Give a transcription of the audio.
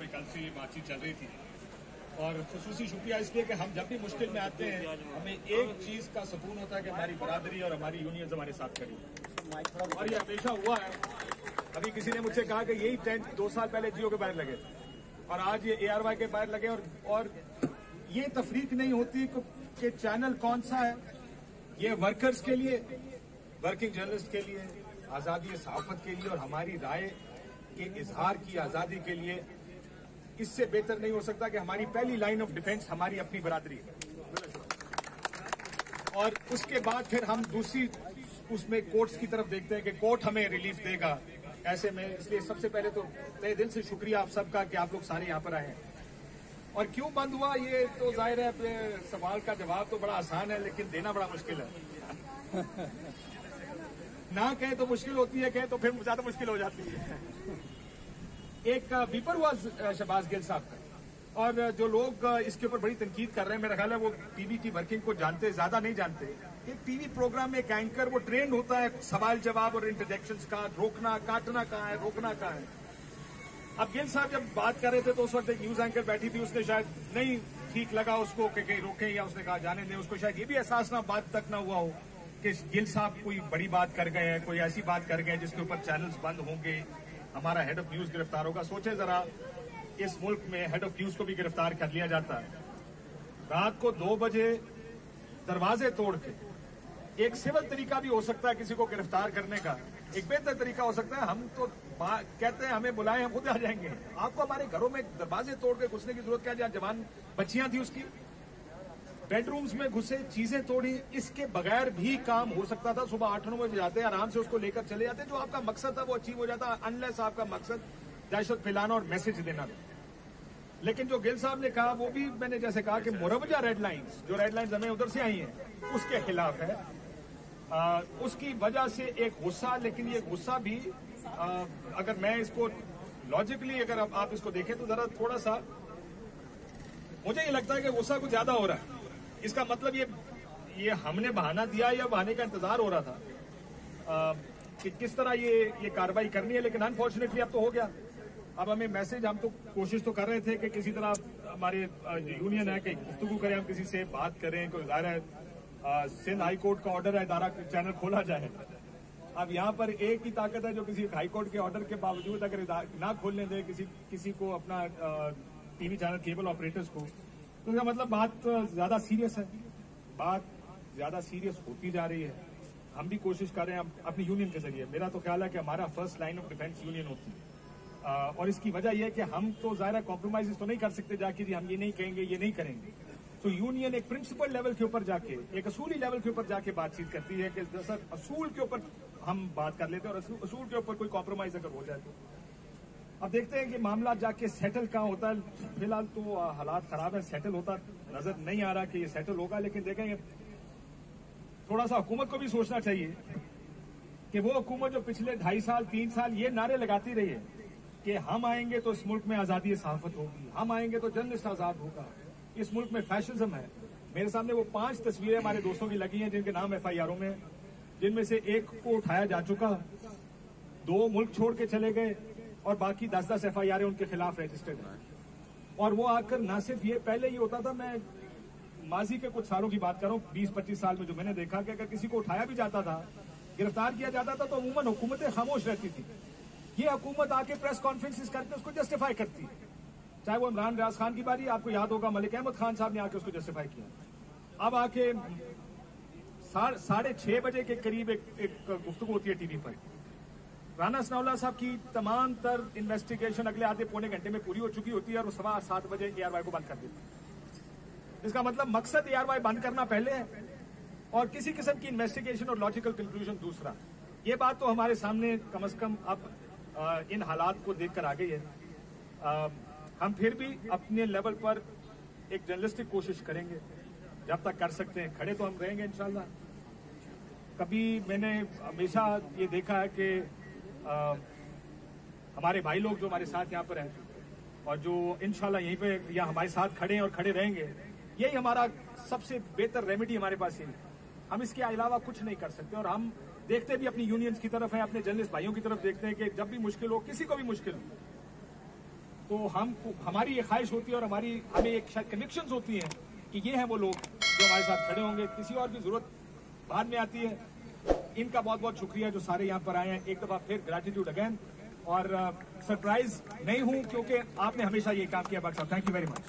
से कल से ये बातचीत चल रही थी। और खुसूसी शुक्रिया इसलिए कि हम जब भी मुश्किल में आते हैं हमें एक चीज का सुकून होता है कि हमारी बरादरी और हमारी यूनियन हमारे साथ खड़ी, और ये हमेशा हुआ है। अभी किसी ने मुझसे कहा कि यही टेंट 2 साल पहले जियो के बाहर लगे थे और आज ये ARY के बाहर लगे, और ये तफरीक नहीं होती कि चैनल कौन सा है। ये वर्कर्स के लिए, वर्किंग जर्नलिस्ट के लिए, आजादी सहाफत के लिए और हमारी राय के इजहार की आजादी के लिए इससे बेहतर नहीं हो सकता कि हमारी पहली लाइन ऑफ डिफेंस हमारी अपनी बरादरी है। और उसके बाद फिर हम दूसरी उसमें कोर्ट्स की तरफ देखते हैं कि कोर्ट हमें रिलीफ देगा ऐसे में। इसलिए सबसे पहले तो तहे दिल से शुक्रिया आप सबका कि आप लोग सारे यहाँ पर आए हैं। और क्यों बंद हुआ ये तो जाहिर है, अपने सवाल का जवाब तो बड़ा आसान है लेकिन देना बड़ा मुश्किल है। ना कहे तो मुश्किल होती है, कहे तो फिर ज्यादा मुश्किल हो जाती है। एक बीपर हुआ शहबाज गिल साहब का, और जो लोग इसके ऊपर बड़ी तनकीद कर रहे हैं, मेरा ख्याल है वो टीवी की वर्किंग को जानते, ज्यादा नहीं जानते। एक टीवी प्रोग्राम में एक एंकर वो ट्रेंड होता है सवाल जवाब और इंटरजेक्शंस का, रोकना काटना कहाँ है, रोकना कहाँ है। अब गिल साहब जब बात कर रहे थे तो उस वक्त एक न्यूज एंकर बैठी थी, उसने शायद नहीं ठीक लगा उसको कि कहीं रोकें, या उसने कहा जाने दें। उसको शायद ये भी एहसास ना बात तक ना हुआ हो कि गिल साहब कोई बड़ी बात कर गए हैं, कोई ऐसी बात कर गए जिसके ऊपर चैनल्स बंद होंगे, हमारा हेड ऑफ न्यूज गिरफ्तार होगा। सोचे जरा, इस मुल्क में हेड ऑफ न्यूज को भी गिरफ्तार कर लिया जाता है। रात को 2 बजे दरवाजे तोड़ के, एक सिविल तरीका भी हो सकता है किसी को गिरफ्तार करने का, एक बेहतर तरीका हो सकता है। हम तो कहते हैं हमें बुलाएं, हम खुद आ जाएंगे। आपको हमारे घरों में दरवाजे तोड़ के घुसने की जरूरत क्या है? जहां जवान बच्चियां थी उसकी बेडरूम्स में घुसे, चीजें तोड़ी, इसके बगैर भी काम हो सकता था। सुबह 8-9 बजे जाते, आराम से उसको लेकर चले जाते, जो आपका मकसद था वो अचीव हो जाता, अनलेस आपका मकसद दहशत फैलाना और मैसेज देना था। लेकिन जो गिल साहब ने कहा वो भी मैंने जैसे कहा कि मुरवजा रेड लाइन्स, जो रेड लाइन्स हमें उधर से आई हैं, उसके खिलाफ है। उसकी वजह से एक गुस्सा, लेकिन ये गुस्सा भी अगर मैं इसको लॉजिकली अगर आप इसको देखें तो जरा थोड़ा सा मुझे ये लगता है कि गुस्सा कुछ ज्यादा हो रहा है। इसका मतलब ये हमने बहाना दिया या बहाने का इंतजार हो रहा था कि किस तरह ये कार्रवाई करनी है, लेकिन अनफॉर्चुनेटली अब तो हो गया। अब हमें मैसेज, हम तो कोशिश तो कर रहे थे कि किसी तरह हमारे यूनियन है कि गुफ्तगू करें, हम किसी से बात करें, कोई ज़ाहिर है सिंध हाई कोर्ट का ऑर्डर है, इदारा चैनल खोला जाए। अब यहाँ पर एक ही ताकत है जो किसी हाई कोर्ट के ऑर्डर के बावजूद अगर ना खोलने दे किसी को अपना टीवी चैनल, केबल ऑपरेटर्स को, तो इसका मतलब बात ज्यादा सीरियस है, बात ज्यादा सीरियस होती जा रही है। हम भी कोशिश कर रहे हैं अपनी यूनियन के जरिए। मेरा तो ख्याल है कि हमारा first line of defence union होती है, और इसकी वजह यह है कि हम तो ज़ाहिर कॉम्प्रोमाइज तो नहीं कर सकते जाके जी हम ये नहीं कहेंगे, ये नहीं करेंगे। तो यूनियन एक प्रिंसिपल लेवल के ऊपर जाके, एक असूली लेवल के ऊपर जाके बातचीत करती है कि सर असूल के ऊपर हम बात कर लेते हैं, और असूल के ऊपर कोई कॉम्प्रोमाइज अगर हो जाए तो अब देखते हैं कि मामला जाके सेटल कहाँ होता है। फिलहाल तो हालात खराब है, सेटल होता नजर नहीं आ रहा कि ये सेटल होगा। लेकिन देखेंगे, थोड़ा सा हुकूमत को भी सोचना चाहिए कि वो हुकूमत जो पिछले 2.5 साल 3 साल ये नारे लगाती रही है कि हम आएंगे तो इस मुल्क में आजादी सहाफत होगी, हम आएंगे तो जर्नलिस्ट आजाद होगा, इस मुल्क में फैशिज्म है। मेरे सामने वो 5 तस्वीरें हमारे दोस्तों की लगी हैं जिनके नाम FIRों में, जिनमें से एक को उठाया जा चुका, 2 मुल्क छोड़ के चले गए, और बाकी 10-10 FIR उनके खिलाफ रजिस्टर्ड हैं। और वो आकर ना सिर्फ ये, पहले ये होता था, मैं माजी के कुछ सालों की बात कर रहा हूँ, 20-25 साल में जो मैंने देखा कि अगर किसी को उठाया भी जाता था, गिरफ्तार किया जाता था, तो अमूमन हुकूमतें खामोश रहती थी। ये हुकूमत आके प्रेस कॉन्फ्रेंसिस करके उसको जस्टिफाई करती है। चाहे वो इमरान रियाज खान की बारी, आपको याद होगा मलिक अहमद खान साहब ने आके उसको जस्टिफाई किया। अब आके 6:30 बजे के करीब एक गुफ्तगू होती है टीवी पर, राना सनाउल्लाह साहब की तमाम तर इन्वेस्टिगेशन अगले आधे पौने घंटे में पूरी हो चुकी होती है, और वो 7:15 बजे ARY को बंद कर देते हैं। इसका मतलब मकसद ARY बंद करना पहले है और किसी किस्म की इन्वेस्टिगेशन और लॉजिकल कंक्लूजन दूसरा। ये बात तो हमारे सामने कम से कम अब इन हालात को देखकर आ गई है। हम फिर भी अपने लेवल पर एक जर्नलिस्टिक कोशिश करेंगे, जब तक कर सकते हैं खड़े तो हम रहेंगे इंशाल्लाह। कभी मैंने हमेशा ये देखा है कि हमारे भाई लोग जो हमारे साथ यहाँ पर हैं और जो इंशाल्लाह यहीं पे या हमारे साथ खड़े हैं और खड़े रहेंगे, यही हमारा सबसे बेहतर रेमेडी हमारे पास है। हम इसके अलावा कुछ नहीं कर सकते, और हम देखते भी अपनी यूनियंस की तरफ है, अपने जर्नलिस्ट भाइयों की तरफ देखते हैं कि जब भी मुश्किल हो, किसी को भी मुश्किल हो, तो हमारी ये ख्वाहिश होती है और हमें एक शायद कनेक्शंस होती हैं कि ये हैं वो लोग जो हमारे साथ खड़े होंगे, किसी और की जरूरत बाद में आती है। इनका बहुत बहुत शुक्रिया जो सारे यहाँ पर आए हैं, एक दफा फिर ग्रेटिट्यूड अगेन। और सरप्राइज नहीं हूं क्योंकि आपने हमेशा ये काम किया। बात साहब, थैंक यू वेरी मच।